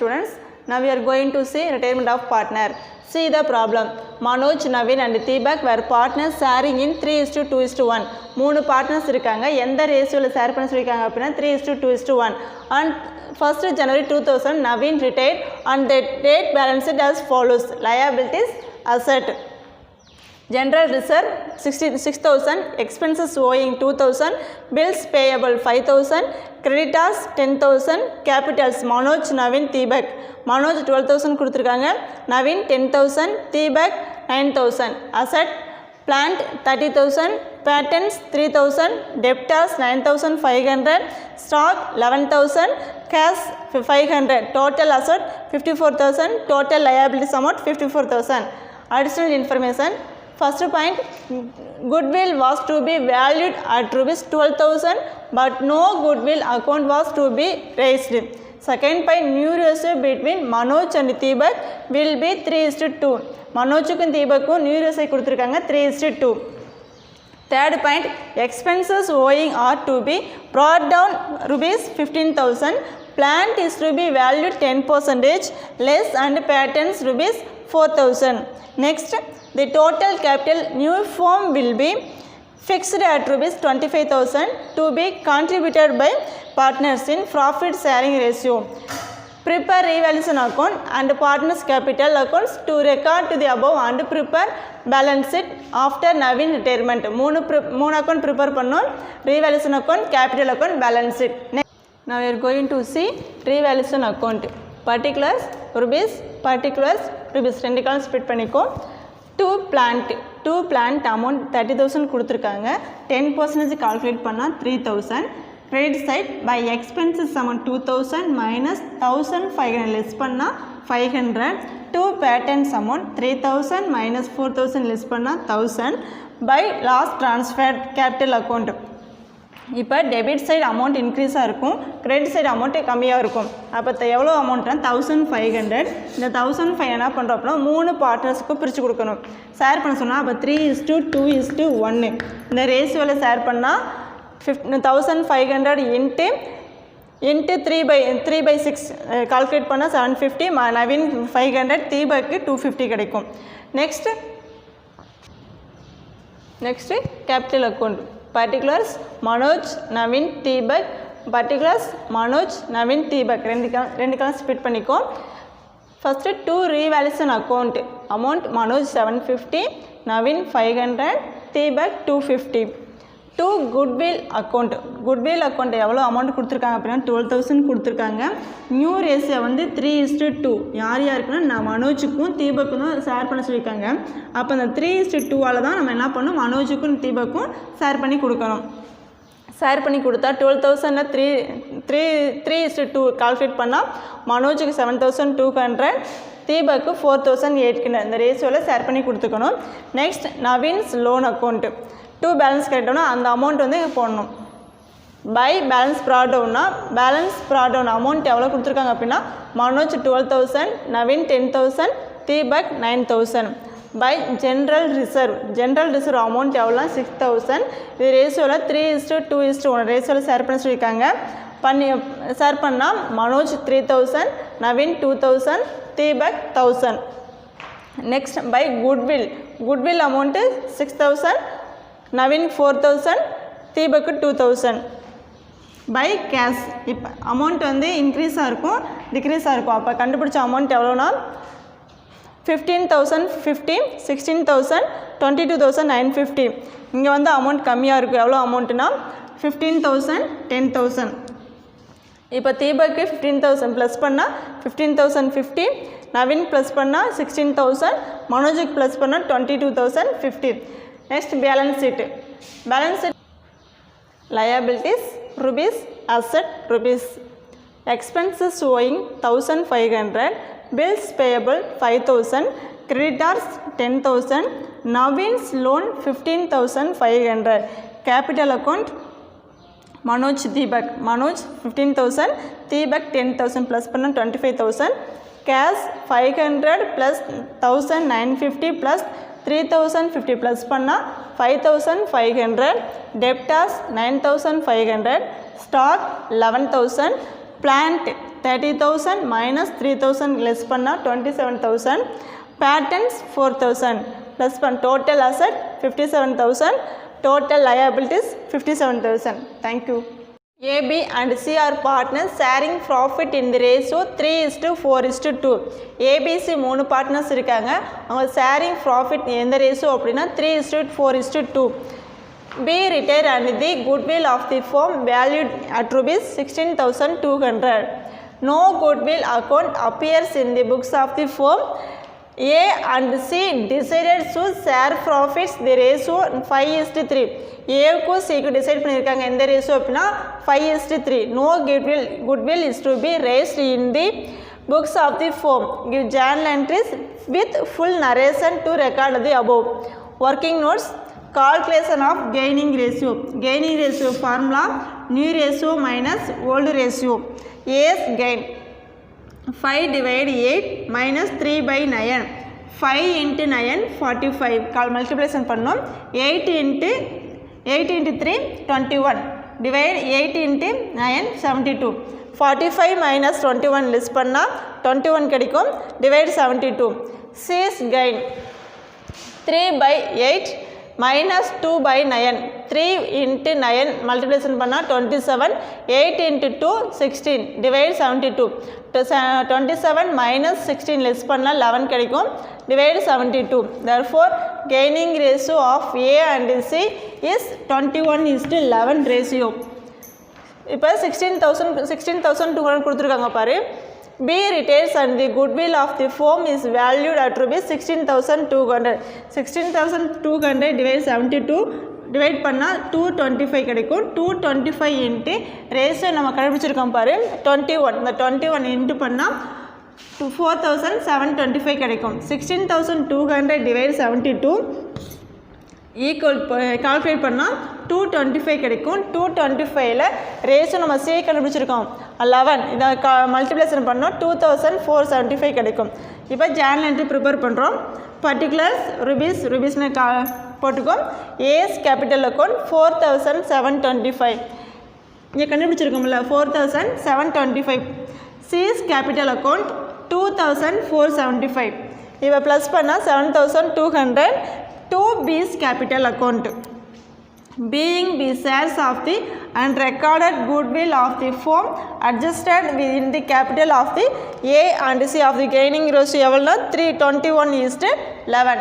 students. Now we are going to see retirement of partner. See the problem. Manoj, Naveen and Deepak were partners sharing in 3:2:1. 3 partners இருக்காங்க. எந்த ரேஷியோல share பண்ண சொல்லிருக்காங்க அப்படினா 3:2:1. And 1st January 2000 Naveen retired and the date balanced as follows. Liabilities, asset. General reserve 66,000, expenses owing 2,000, bills payable 5,000, creditors 10,000, capitals Manoj, Naveen, Deepak. Manoj 12,000 கொடுத்திருக்காங்க, Naveen 10,000, Deepak 9,000. Asset plant 30,000, patents 3,000, debtors 9,500, stock 11,000, cash 500. Total asset 54,000, total liabilities amount 54,000. Additional information. First point, goodwill was to be valued at rupees 12,000 but no goodwill account was to be raised. Second point, new ratio between Manoj and Deepak will be 3:2. Manojukkum Deepakkum new ratio கொடுத்திருக்காங்க 3:2. Third point, expenses owing are to be brought down rupees 15,000. Plant is to be valued 10% less and patents rupees 4,000. Next, the total capital new firm will be fixed at rupees 25,000 to be contributed by partners in profit sharing ratio. Prepare revaluation account and partners capital accounts to record to the above and prepare balance sheet after Naveen retirement. 3 account prepare பண்ணோம், revaluation account, capital account, balance sheet. Next, now we are going to see revaluation account. Particulars rupees, particulars rupees 2 column split பண்ணிக்கோ. Two plant amount 30,000 கொடுத்திருக்காங்க, 10% calculate பண்ணா 3,000. Credit side by expenses amount 2,000 minus 1,500 less பண்ணா 500. Two patents amount 3,000 minus 4,000 less பண்ணா 1,000 by last transfer capital account. இப்போ debit side amount இன்க்ரீஸாக இருக்கும், credit side amount கம்மியாக இருக்கும். அப்போ எவ்வளோ அமௌண்ட்னா 1,500. இந்த 1,500 என்ன பண்ணுறோம் அப்படின்னா 3 பார்ட்னர்ஸுக்கும் பிரித்து கொடுக்கணும். ஷேர் பண்ண சொன்னால் அப்போ 3:2:1 இந்த ரேஷியோவில் ஷேர் பண்ணால் 1,500 இன்ட்டு 3/6 கால்குலேட் பண்ணால் 750, நவீன் 500, தீபக்கு 250 கிடைக்கும். Next capital account. Particulars Manoj, Naveen, Deepak. Particulars Manoj, Naveen, Deepak. ரெண்டு காலம் ஸ்பிட் பண்ணிக்கோ. First 2 revaluation account. Amount Manoj 750, Naveen 500, Deepak 250. 2 goodwill account. Goodwill account எவ்வளோ அமௌண்ட் கொடுத்துருக்காங்க அப்படின்னா 12,000 கொடுத்துருக்காங்க. நியூ ரேஷியோ வந்து 3:2. யார் யாருக்குன்னா நான் மனோஜுக்கும் தீபக்கும் தான் ஷேர் பண்ண சொல்லியிருக்காங்க. அப்போ அந்த 3:2 தான் நம்ம என்ன பண்ணணும், மனோஜுக்கும் தீபக்கும் ஷேர் பண்ணி கொடுக்கணும். ஷேர் பண்ணி கொடுத்தா 12,000 3:2 கால்குலேட் பண்ணால் மனோஜுக்கு 7,200, தீபக்கு 4,800 இந்த ரேஷியோவில் ஷேர் பண்ணி கொடுத்துக்கணும். Next Naveen's loan account. 2 balance கிடைட்டோன்னா அந்த அமௌண்ட் வந்து போடணும். பை பேலன்ஸ் ப்ராடவுன்னா பேலன்ஸ் ப்ராடவுன் அமௌண்ட் எவ்வளோ கொடுத்துருக்காங்க அப்படின்னா Manoj 12,000, Naveen 10,000, Deepak 9,000. By general reserve amount எவ்வளோ 6,000. இது ரேஷியோவில் 3:2:1 ரேஷியோவில் ஷேர் பண்ண சொல்லியிருக்காங்க. ஷேர் பண்ணால் Manoj 3,000, Naveen 2,000, Deepak 1,000. Next by goodwill amount 6,000, Naveen 4,000, தீபக்கு 2,000. By cash. இப்போ அமௌண்ட் வந்து இன்க்ரீஸாக இருக்கும், டிக்ரீஸாக இருக்கும். அப்போ கண்டுபிடிச்ச அமௌண்ட் எவ்வளோனா 15,050, 16,000, 22,950. இங்கே வந்து அமௌண்ட் கம்மியாக இருக்கும். எவ்வளோ அமௌண்ட்டுனா 15,000, 10,000. இப்போ தீபக்கு 15,000 ப்ளஸ் பண்ணால் 15,050, நவீன் ப்ளஸ் பண்ணால் 16,000, மனோஜுக்கு ப்ளஸ் பண்ணால் 22,050. Next balance sheet. Liabilities rupees, asset rupees. Expenses owing 1,500, bills payable 5,000, creditors 10,000, Naveen's loan 15,500. Capital account Manoj, Deepak. Manoj 15,000, Deepak 10,000 plus பண்ண 25,000. Cash 500 plus 1,950 plus 3,050 plus பண்ணா 5,500. Debtors 9,500. Stock 11,000. Plant 30,000 minus 3,000 less பண்ணா 27,000. Patents 4,000 plus total asset 57,000. Total liabilities 57,000. Thank you. A, B and C are partners sharing profit in the ratio 3:4:2. ABC 3 partners இருக்காங்க. அவங்க sharing profit எந்த ratio அப்படின்னா 3:4:2. B retained and the goodwill of the firm valued at rupees 16,200. No goodwill account appears in the books of the firm. A and C decided to share profits the ratio 5:3. ஏவுக்கும் சிக்கும் decide பண்ணியிருக்காங்க எந்த ratio அப்படின்னா 5:3. No goodwill is to be raised in the books of the firm. Give journal entries with full narration to record the above. Working notes. Calculation of gaining ratio. Gaining ratio formula new ratio minus old ratio. A's gain 5 divided 8 minus 3/9. 5 into 9 45. Multiplication பண்ணோம். 8 into 3 21. Divide 8 into 9 72. 45 minus 21 less பண்ணா 21 கிடைக்கும். Divide 72. C's gain 3/8 minus 2/9. 3 into 9 multiplication பண்ணா 27. 8 into 2 16. Divide 72. 27 minus 16 less பண்ணா 11 கிடைக்கும். Divide 72. Therefore gaining ratio of A and C is 21:11 ratio. இப்போ 16,200 கொடுத்துருக்காங்க பாரு. B retains and the goodwill of the firm is valued at rupees 16,200. 16,200 divide 72 divide பண்ணா 225 கிடைக்கும். 225 into ratio நம்ம கண்டுபிடிச்சிருக்கோம் பாரு 21. இந்த 21 into பண்ணா 4,725 கிடைக்கும். 16,200 divide 72 equal calculate பண்ணால் 225 கிடைக்கும். 225ல் ரேஷியோ நம்ம C கண்டுபிடிச்சிருக்கோம் 11. இதை மல்டிப்ளேஷன் பண்ணோம் 2,475 கிடைக்கும். இப்போ ஜேர்னல் என்ட்ரி ப்ரிப்பேர் பண்ணுறோம். பர்டிகுலர்ஸ் ருபீஸ்னு போட்டுக்கோம். ஏஸ் கேபிட்டல் அக்கௌண்ட் 4,725 இங்கே கண்டுபிடிச்சிருக்கோம்ல 4,725. Sis capital account 2,475. இப்போ ப்ளஸ் பண்ணால் 7,200. 2 B's capital account. Being B shares of the and recorded goodwill of the firm adjusted within the capital of the A and C of the gaining ratio எவ்வளோனா 321:11.